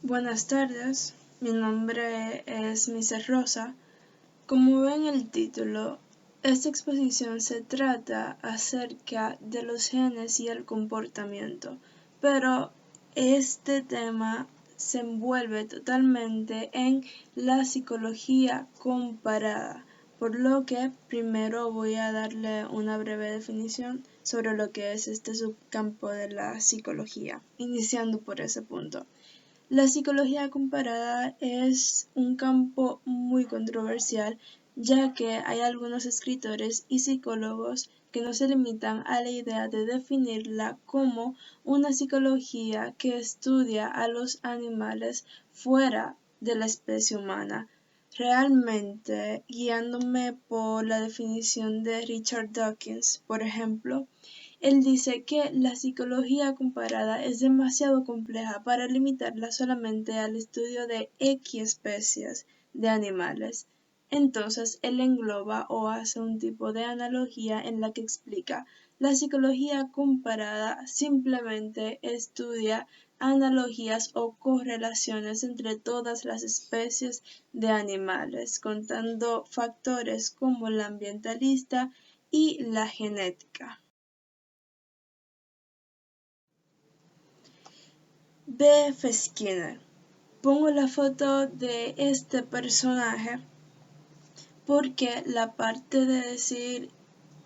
Buenas tardes, mi nombre es Mrs. Rosa. Como ven en el título, esta exposición se trata acerca de los genes y el comportamiento, pero este tema se envuelve totalmente en la psicología comparada, por lo que primero voy a darle una breve definición sobre lo que es este subcampo de la psicología, iniciando por ese punto. La psicología comparada es un campo muy controversial, ya que hay algunos escritores y psicólogos que no se limitan a la idea de definirla como una psicología que estudia a los animales fuera de la especie humana. Realmente, guiándome por la definición de Richard Dawkins, por ejemplo, él dice que la psicología comparada es demasiado compleja para limitarla solamente al estudio de X especies de animales. Entonces, él engloba o hace un tipo de analogía en la que explica: la psicología comparada simplemente estudia analogías o correlaciones entre todas las especies de animales, contando factores como el ambientalista y la genética. B.F. Skinner. Pongo la foto de este personaje porque la parte de decir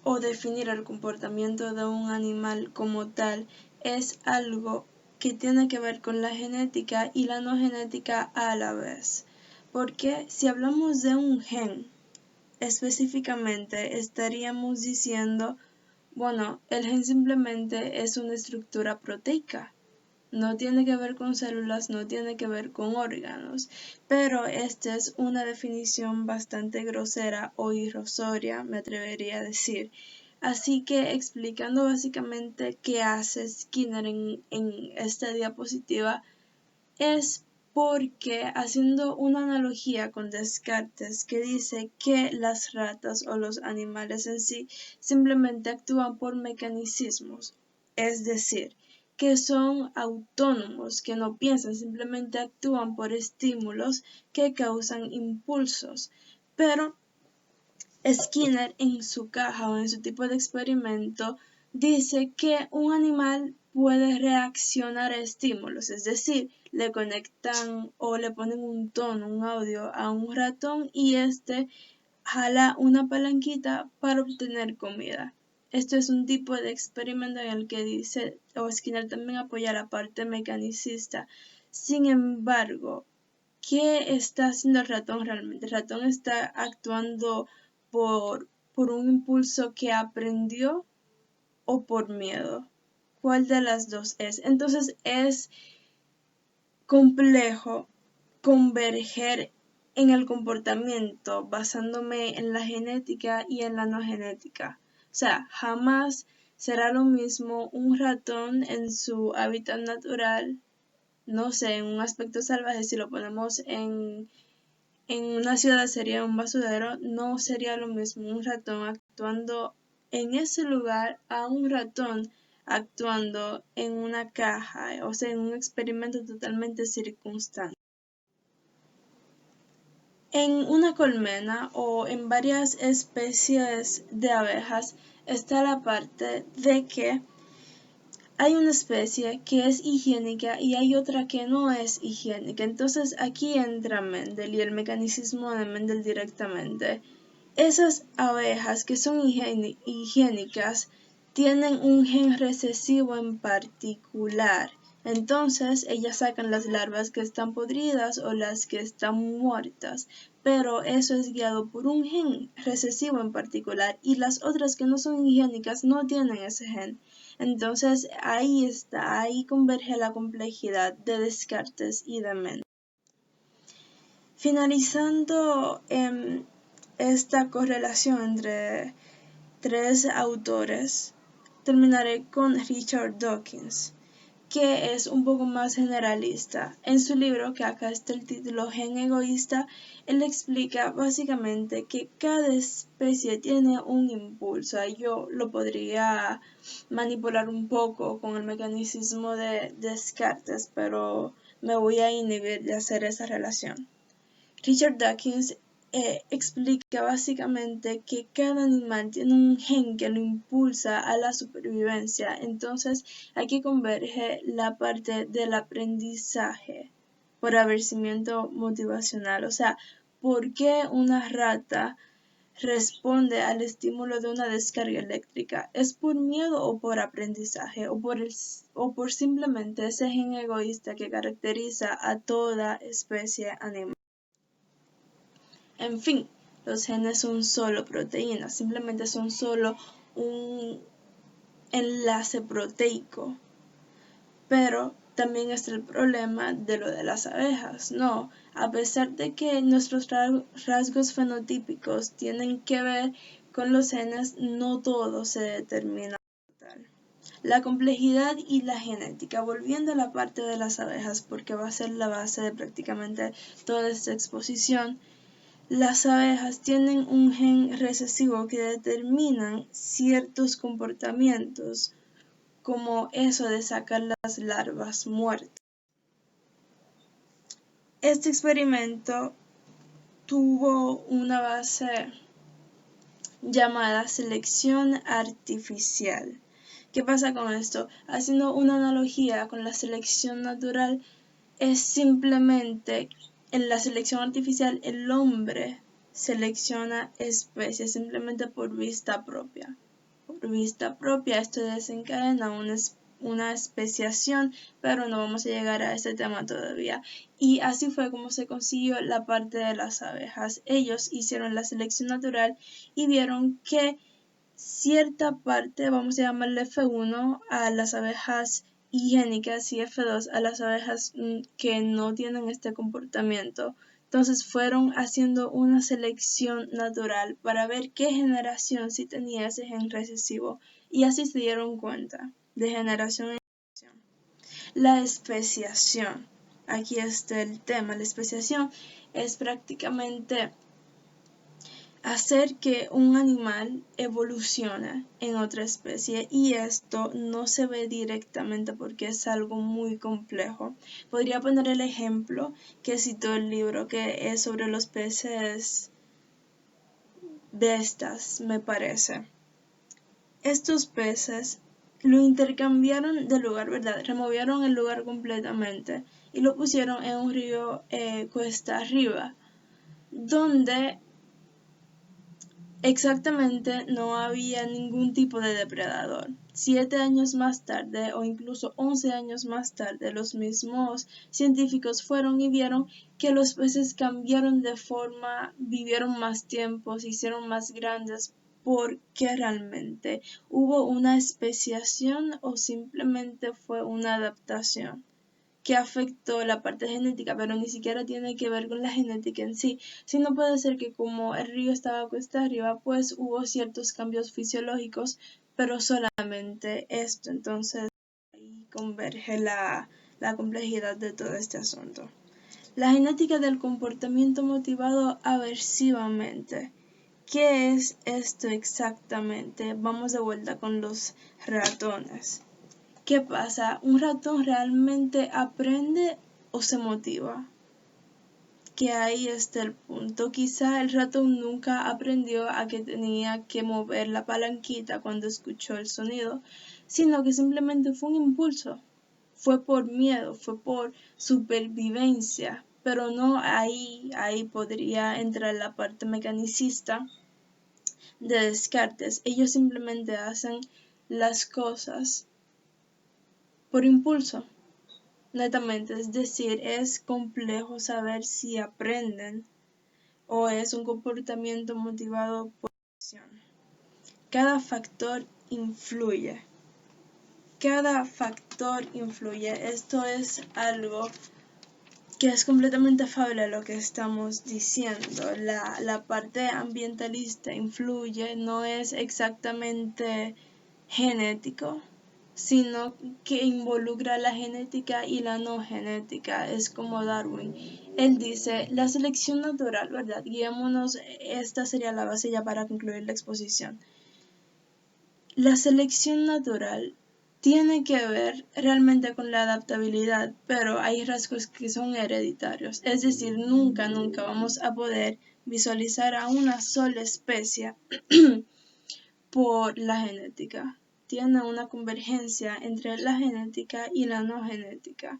o definir el comportamiento de un animal como tal es algo que tiene que ver con la genética y la no genética a la vez. Porque si hablamos de un gen, específicamente estaríamos diciendo, bueno, el gen simplemente es una estructura proteica. No tiene que ver con células, no tiene que ver con órganos, pero esta es una definición bastante grosera o irrisoria, me atrevería a decir. Así que explicando básicamente qué hace Skinner en esta diapositiva, es porque haciendo una analogía con Descartes, que dice que las ratas o los animales en sí simplemente actúan por mecanicismos, es decir, que son autónomos, que no piensan, simplemente actúan por estímulos que causan impulsos. Pero Skinner, en su caja o en su tipo de experimento, dice que un animal puede reaccionar a estímulos, es decir, le conectan o le ponen un tono, un audio a un ratón y este jala una palanquita para obtener comida. Esto es un tipo de experimento en el que dice, o Skinner también apoya la parte mecanicista. Sin embargo, ¿qué está haciendo el ratón realmente? El ratón está actuando por un impulso que aprendió o por miedo. ¿Cuál de las dos es? Entonces es complejo converger en el comportamiento basándome en la genética y en la no genética. O sea, jamás será lo mismo un ratón en su hábitat natural, no sé, en un aspecto salvaje, si lo ponemos en una ciudad sería un basurero, no sería lo mismo un ratón actuando en ese lugar a un ratón actuando en una caja, o sea, en un experimento totalmente circunstancial. En una colmena o en varias especies de abejas está la parte de que hay una especie que es higiénica y hay otra que no es higiénica. Entonces aquí entra Mendel y el mecanismo de Mendel directamente. Esas abejas que son higiénicas tienen un gen recesivo en particular. Entonces ellas sacan las larvas que están podridas o las que están muertas, pero eso es guiado por un gen recesivo en particular y las otras que no son higiénicas no tienen ese gen. Entonces ahí está, ahí converge la complejidad de Descartes y de Mendel. Finalizando esta correlación entre tres autores, terminaré con Richard Dawkins, que es un poco más generalista. En su libro, que acá está el título Gen Egoísta, él explica básicamente que cada especie tiene un impulso. Yo lo podría manipular un poco con el mecanismo de Descartes, pero me voy a inhibir de hacer esa relación. Richard Dawkins explica básicamente que cada animal tiene un gen que lo impulsa a la supervivencia. Entonces aquí converge la parte del aprendizaje por aversimiento motivacional. O sea, ¿por qué una rata responde al estímulo de una descarga eléctrica? ¿Es por miedo o por aprendizaje? ¿O por simplemente ese gen egoísta que caracteriza a toda especie animal? En fin, los genes son solo proteínas, simplemente son solo un enlace proteico. Pero también está el problema de lo de las abejas, ¿no? A pesar de que nuestros rasgos fenotípicos tienen que ver con los genes, no todo se determina como tal. La complejidad y la genética, volviendo a la parte de las abejas, porque va a ser la base de prácticamente toda esta exposición. Las abejas tienen un gen recesivo que determinan ciertos comportamientos, como eso de sacar las larvas muertas. Este experimento tuvo una base llamada selección artificial. ¿Qué pasa con esto? Haciendo una analogía con la selección natural, es simplemente en la selección artificial el hombre selecciona especies simplemente por vista propia. Por vista propia esto desencadena una especiación, pero no vamos a llegar a este tema todavía. Y así fue como se consiguió la parte de las abejas. Ellos hicieron la selección natural y vieron que cierta parte, vamos a llamarle F1, a las abejas higiénicas y F2 a las abejas que no tienen este comportamiento. Entonces fueron haciendo una selección natural para ver qué generación sí tenía ese gen recesivo y así se dieron cuenta de generación en generación. La especiación. Aquí está el tema. La especiación es prácticamente hacer que un animal evolucione en otra especie, y esto no se ve directamente porque es algo muy complejo. Podría poner el ejemplo que citó el libro, que es sobre los peces bestas, me parece. Estos peces lo intercambiaron de lugar, ¿verdad? Removieron el lugar completamente y lo pusieron en un río cuesta arriba, donde exactamente no había ningún tipo de depredador. 7 años más tarde, o incluso 11 años más tarde, los mismos científicos fueron y vieron que los peces cambiaron de forma, vivieron más tiempo, se hicieron más grandes, porque realmente hubo una especiación o simplemente fue una adaptación que afectó la parte genética, pero ni siquiera tiene que ver con la genética en sí, sino puede ser que como el río estaba cuesta arriba, pues hubo ciertos cambios fisiológicos, pero solamente esto. Entonces ahí converge la complejidad de todo este asunto. La genética del comportamiento motivado aversivamente. ¿Qué es esto exactamente? Vamos de vuelta con los ratones. ¿Qué pasa? ¿Un ratón realmente aprende o se motiva? Que ahí está el punto. Quizá el ratón nunca aprendió a que tenía que mover la palanquita cuando escuchó el sonido, sino que simplemente fue un impulso. Fue por miedo, fue por supervivencia, pero no ahí podría entrar la parte mecanicista de Descartes. Ellos simplemente hacen las cosas por impulso, netamente, es decir, es complejo saber si aprenden o es un comportamiento motivado por acción. Cada factor influye. Cada factor influye. Esto es algo que es completamente afable a lo que estamos diciendo. La parte ambientalista influye, no es exactamente genético, sino que involucra la genética y la no genética. Es como Darwin. Él dice, la selección natural, ¿verdad? Guiémonos, esta sería la base ya para concluir la exposición. La selección natural tiene que ver realmente con la adaptabilidad, pero hay rasgos que son hereditarios. Es decir, nunca vamos a poder visualizar a una sola especie por la genética. Tiene una convergencia entre la genética y la no genética,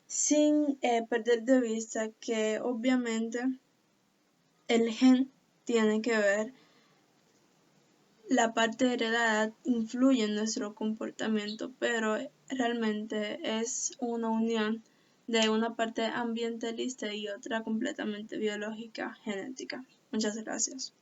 sin perder de vista que obviamente el gen tiene que ver, la parte heredada influye en nuestro comportamiento, pero realmente es una unión de una parte ambientalista y otra completamente biológica, genética. Muchas gracias.